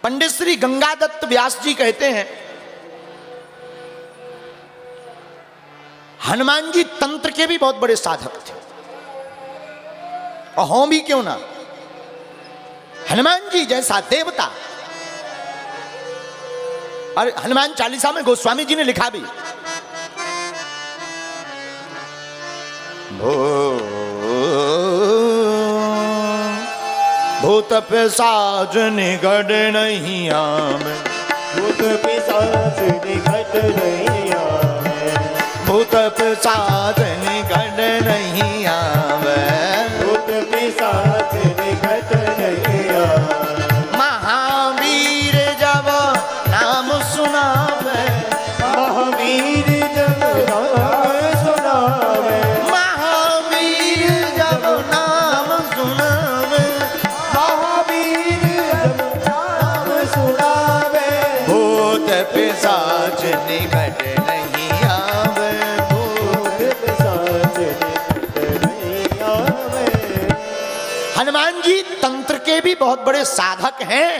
पंडित श्री गंगादत्त व्यास जी कहते हैं, हनुमान जी तंत्र के भी बहुत बड़े साधक थे, और हों भी क्यों ना। हनुमान जी जैसा देवता, और हनुमान चालीसा में गोस्वामी जी ने लिखा भी, भूत पिशाच निकट नहीं आवे, भूत पिशाच निकट नहीं आवे, भूत पिशाच निकट नहीं आवे, भूत पिशाच निकट नहीं आवे। महावीर जब नाम सुनावे, महावीर जब नाम सुनावे, महावीर जब नाम सुनावे, महावीर जब नाम सुनावे, भूत पिशाच निकट नहीं आवे, भूत पिशाच निकट नहीं आवे। हनुमान जी तंत्र के भी बहुत बड़े साधक हैं,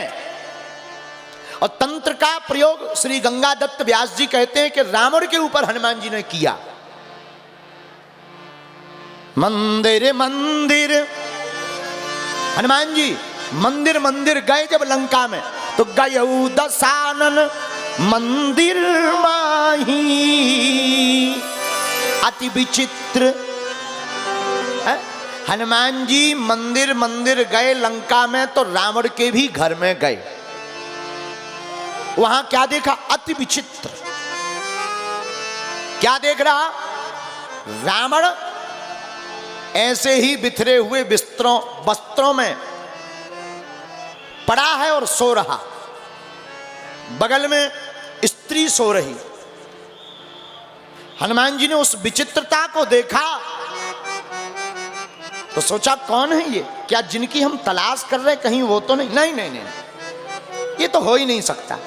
और तंत्र का प्रयोग श्री गंगादत्त व्यास जी कहते हैं कि रावण के ऊपर हनुमान जी ने किया। मंदिर मंदिर, हनुमान जी मंदिर मंदिर गए जब लंका में, तो गयऊ दशानन मंदिर माही, अति विचित्र है? हनुमान जी मंदिर मंदिर गए लंका में, तो रावण के भी घर में गए। वहां क्या देखा? अति विचित्र। क्या देख रहा? रावण ऐसे ही बिखरे हुए वस्त्रों में पड़ा है और सो रहा, बगल में स्त्री सो रही। हनुमान जी ने उस विचित्रता को देखा तो सोचा कौन है ये? क्या जिनकी हम तलाश कर रहे कहीं वो तो नहीं? नहीं नहीं नहीं, ये तो हो ही नहीं सकता।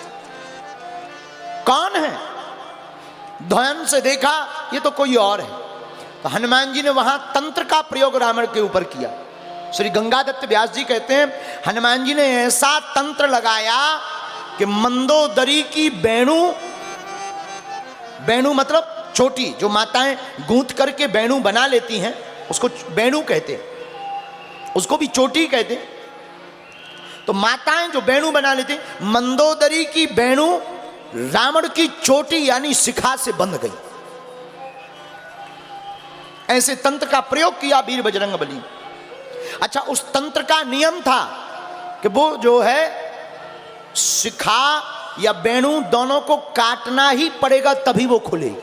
कौन है? ध्यान से देखा, ये तो कोई और है। तो हनुमान जी ने वहां तंत्र का प्रयोग रावण के ऊपर किया। श्री गंगादत्त व्यास जी कहते हैं, हनुमान जी ने ऐसा तंत्र लगाया कि मंदोदरी की वेणु, वेणु मतलब छोटी, जो माताएं गूंथ करके वेणु बना लेती हैं उसको वेणु कहते, उसको भी चोटी कहते। तो माताएं जो वेणु बना लेती, मंदोदरी की वेणु रावण की चोटी यानी शिखा से बंध गई। ऐसे तंत्र का प्रयोग किया वीर बजरंगबली। अच्छा, उस तंत्र का नियम था कि वो जो है शिखा या वेणु दोनों को काटना ही पड़ेगा तभी वो खुलेगी।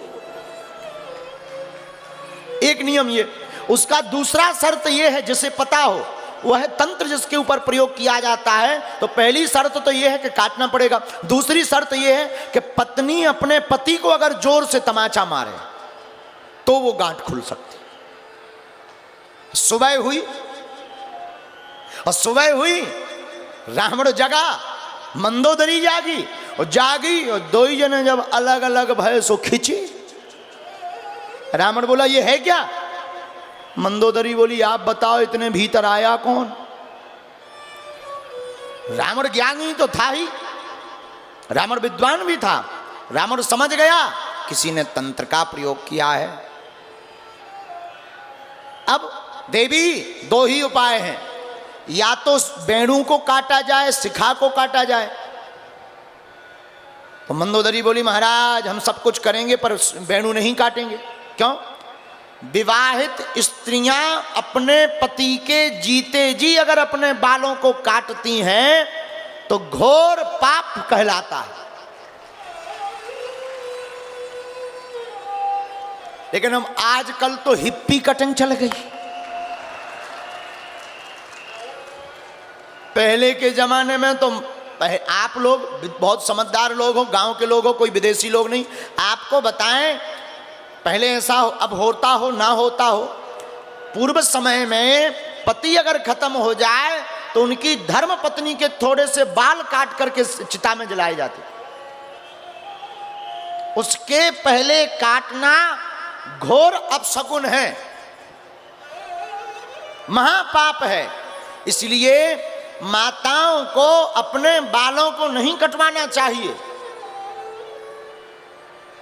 एक नियम ये। उसका दूसरा शर्त ये है, जिसे पता हो, वह है तंत्र जिसके ऊपर प्रयोग किया जाता है, तो पहली शर्त तो यह है कि काटना पड़ेगा। दूसरी शर्त यह है कि पत्नी अपने पति को अगर जोर से तमाचा मारे तो वो गांठ खुल सकती। सुबह हुई और सुबह हुई, रावण जगा, मंदोदरी जागी, और जागी और दो ही जने जब अलग अलग भय सो खींची। रावण बोला ये है क्या? मंदोदरी बोली आप बताओ इतने भीतर आया कौन? रावण ज्ञानी तो था ही, रावण विद्वान भी था। रावण समझ गया किसी ने तंत्र का प्रयोग किया है। अब देवी दो ही उपाय हैं, या तो वेणु को काटा जाए, शिखा को काटा जाए। तो मंदोदरी बोली महाराज हम सब कुछ करेंगे पर वेणु नहीं काटेंगे। क्यों? विवाहित स्त्रियां अपने पति के जीते जी अगर अपने बालों को काटती हैं तो घोर पाप कहलाता है। लेकिन हम आजकल तो हिप्पी कटिंग चल गई। पहले के जमाने में तो आप लोग बहुत समझदार लोग हो, गांव के लोग हो, कोई विदेशी लोग नहीं, आपको बताएं पहले ऐसा हो, अब होता हो ना होता हो, पूर्व समय में पति अगर खत्म हो जाए तो उनकी धर्म पत्नी के थोड़े से बाल काट करके चिता में जलाए जाते। उसके पहले काटना घोर अपशकुन है, महापाप है। इसलिए माताओं को अपने बालों को नहीं कटवाना चाहिए,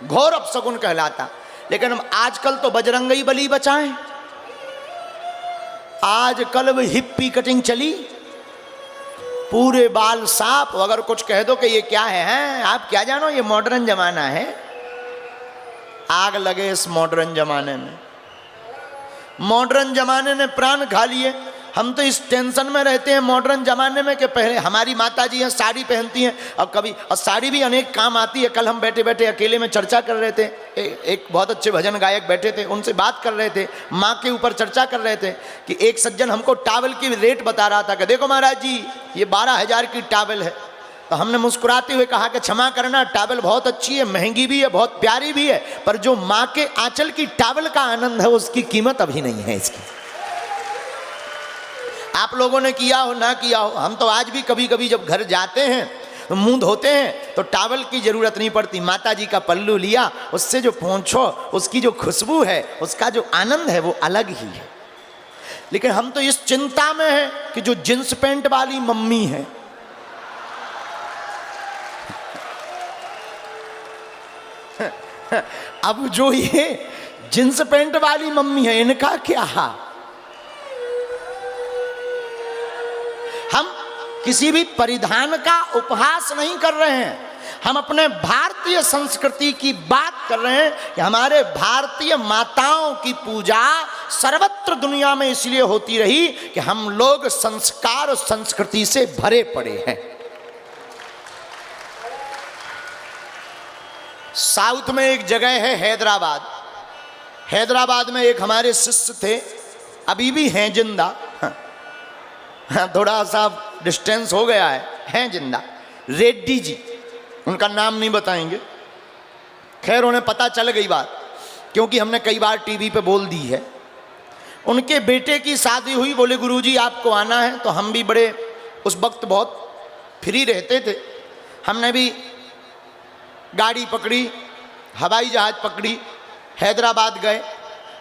घोर अपशगुन कहलाता। लेकिन हम आजकल तो बजरंगी बली बचाएं, आजकल वो हिप्पी कटिंग चली, पूरे बाल साफ। अगर कुछ कह दो कि ये क्या है, हैं? आप क्या जानो, ये मॉडर्न जमाना है। आग लगे इस मॉडर्न जमाने में। मॉडर्न जमाने ने प्राण खा लिए। हम तो इस टेंशन में रहते हैं मॉडर्न जमाने में कि पहले हमारी माता जी हैं साड़ी पहनती हैं, और कभी और साड़ी भी अनेक काम आती है। कल हम बैठे बैठे अकेले में चर्चा कर रहे थे, एक बहुत अच्छे भजन गायक बैठे थे, उनसे बात कर रहे थे, माँ के ऊपर चर्चा कर रहे थे कि एक सज्जन हमको टावल की रेट बता रहा था कि देखो महाराज जी ये 12,000 की टावल है। तो हमने मुस्कुराते हुए कहा कि क्षमा करना, टावल बहुत अच्छी है, महंगी भी है, बहुत प्यारी भी है, पर जो माँ के आंचल की टावल का आनंद है उसकी कीमत अभी नहीं है इसकी। आप लोगों ने किया हो ना किया हो, हम तो आज भी कभी कभी जब घर जाते हैं मुंह धोते हैं तो टावल की जरूरत नहीं पड़ती। माता जी का पल्लू लिया, उससे जो पोंछो, उसकी जो खुशबू है, उसका जो आनंद है वो अलग ही है। लेकिन हम तो इस चिंता में हैं कि जो जींस पैंट वाली मम्मी है, अब जो ये जींस पैंट वाली मम्मी है इनका क्या हाल। हम किसी भी परिधान का उपहास नहीं कर रहे हैं, हम अपने भारतीय संस्कृति की बात कर रहे हैं कि हमारे भारतीय माताओं की पूजा सर्वत्र दुनिया में इसलिए होती रही कि हम लोग संस्कार और संस्कृति से भरे पड़े हैं। साउथ में एक जगह है हैदराबाद, हैदराबाद में एक हमारे शिष्य थे, अभी भी हैं जिंदा, थोड़ा सा डिस्टेंस हो गया है जिंदा, रेड्डी जी, उनका नाम नहीं बताएंगे। खैर उन्हें पता चल गई बात, क्योंकि हमने कई बार टीवी पे बोल दी है। उनके बेटे की शादी हुई, बोले गुरुजी आपको आना है। तो हम भी बड़े उस वक्त बहुत फ्री रहते थे, हमने भी गाड़ी पकड़ी, हवाई जहाज पकड़ी, हैदराबाद गए,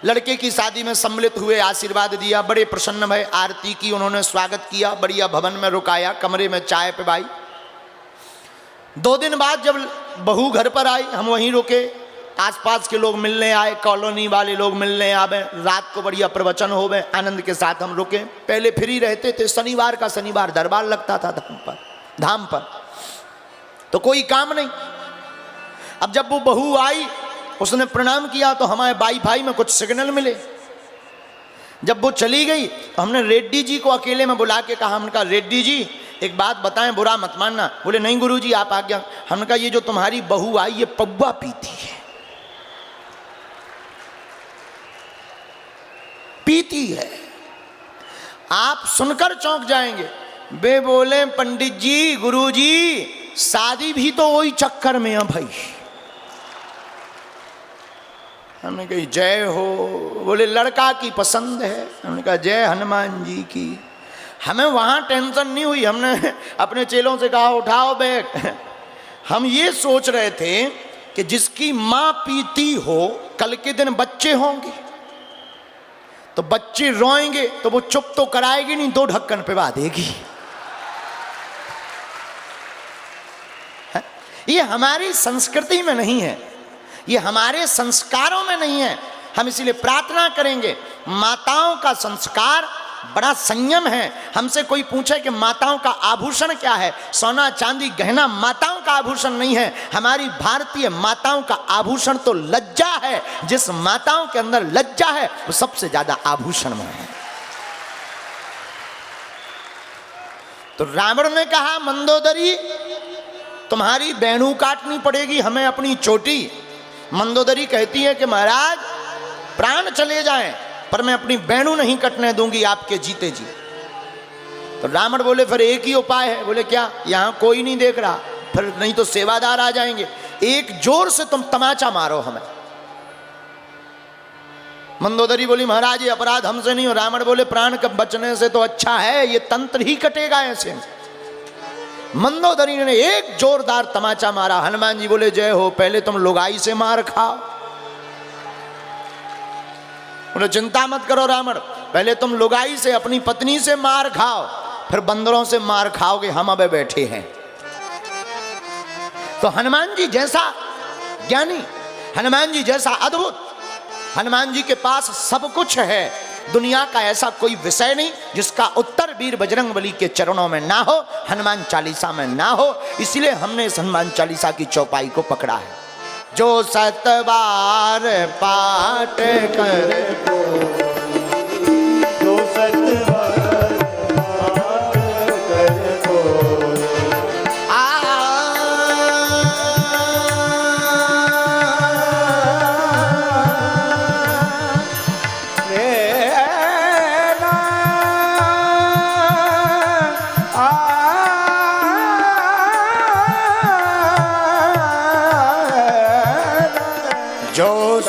लड़के की शादी में सम्मिलित हुए, आशीर्वाद दिया, बड़े प्रसन्न भय, आरती की, उन्होंने स्वागत किया, बढ़िया भवन में रुकाया, कमरे में चाय पिलाई। 2 दिन बाद जब बहू घर पर आई, हम वहीं रुके, आसपास के लोग मिलने आए, कॉलोनी वाले लोग मिलने आवे, रात को बढ़िया प्रवचन हो गए, आनंद के साथ हम रुके। पहले फ्री रहते थे, शनिवार का शनिवार दरबार लगता था धाम पर, तो कोई काम नहीं। अब जब वो बहू आई, उसने प्रणाम किया तो हमारे वाईफाई में कुछ सिग्नल मिले। जब वो चली गई तो हमने रेड्डी जी को अकेले में बुला के कहा, हमने कहा रेड्डी जी एक बात बताएं, बुरा मत मानना। बोले नहीं गुरुजी आप आज्ञा। हमने कहा ये जो तुम्हारी बहू आई ये पौवा पीती है, पीती है, आप सुनकर चौंक जाएंगे। वे बोले पंडित जी, गुरुजी शादी भी तो वही चक्कर में है भाई। हमने कही जय हो। बोले लड़का की पसंद है। हमने कहा जय हनुमान जी की। हमें वहाँ टेंशन नहीं हुई, हमने अपने चेलों से कहा उठाओ बैग। हम ये सोच रहे थे कि जिसकी माँ पीती हो, कल के दिन बच्चे होंगे तो बच्चे रोएंगे तो वो चुप तो कराएगी नहीं, 2 ढक्कन पिवा देगी। ये हमारी संस्कृति में नहीं है, ये हमारे संस्कारों में नहीं है। हम इसीलिए प्रार्थना करेंगे, माताओं का संस्कार बड़ा संयम है। हमसे कोई पूछे कि माताओं का आभूषण क्या है, सोना चांदी गहना माताओं का आभूषण नहीं है। हमारी भारतीय माताओं का आभूषण तो लज्जा है। जिस माताओं के अंदर लज्जा है वो सबसे ज्यादा आभूषण में है। तो रावण ने कहा मंदोदरी तुम्हारी बैणू काटनी पड़ेगी हमें अपनी चोटी। मंदोदरी कहती है कि महाराज प्राण चले जाएं पर मैं अपनी बैणू नहीं कटने दूंगी आपके जीते जी। तो रावण बोले फिर एक ही उपाय है। बोले क्या? यहां कोई नहीं देख रहा, फिर नहीं तो सेवादार आ जाएंगे, एक जोर से तुम तमाचा मारो हमें। मंदोदरी बोली महाराज ये अपराध हमसे नहीं हो। रावण बोले प्राण कब बचने से तो अच्छा है ये तंत्र ही कटेगा ऐसे। मंदोदरी ने एक जोरदार तमाचा मारा। हनुमान जी बोले जय हो, पहले तुम लुगाई से मार खाओ। बोले चिंता मत करो रावण, पहले तुम लुगाई से अपनी पत्नी से मार खाओ, फिर बंदरों से मार खाओगे, हम अबे बैठे हैं। तो हनुमान जी जैसा ज्ञानी, हनुमान जी जैसा अद्भुत, हनुमान जी के पास सब कुछ है। दुनिया का ऐसा कोई विषय नहीं जिसका उत्तर वीर बजरंगबली के चरणों में ना हो, हनुमान चालीसा में ना हो। इसलिए हमने इस हनुमान चालीसा की चौपाई को पकड़ा है। जो 7 बार पाठ कर, जो 7 बार पाठ कर कोई, जो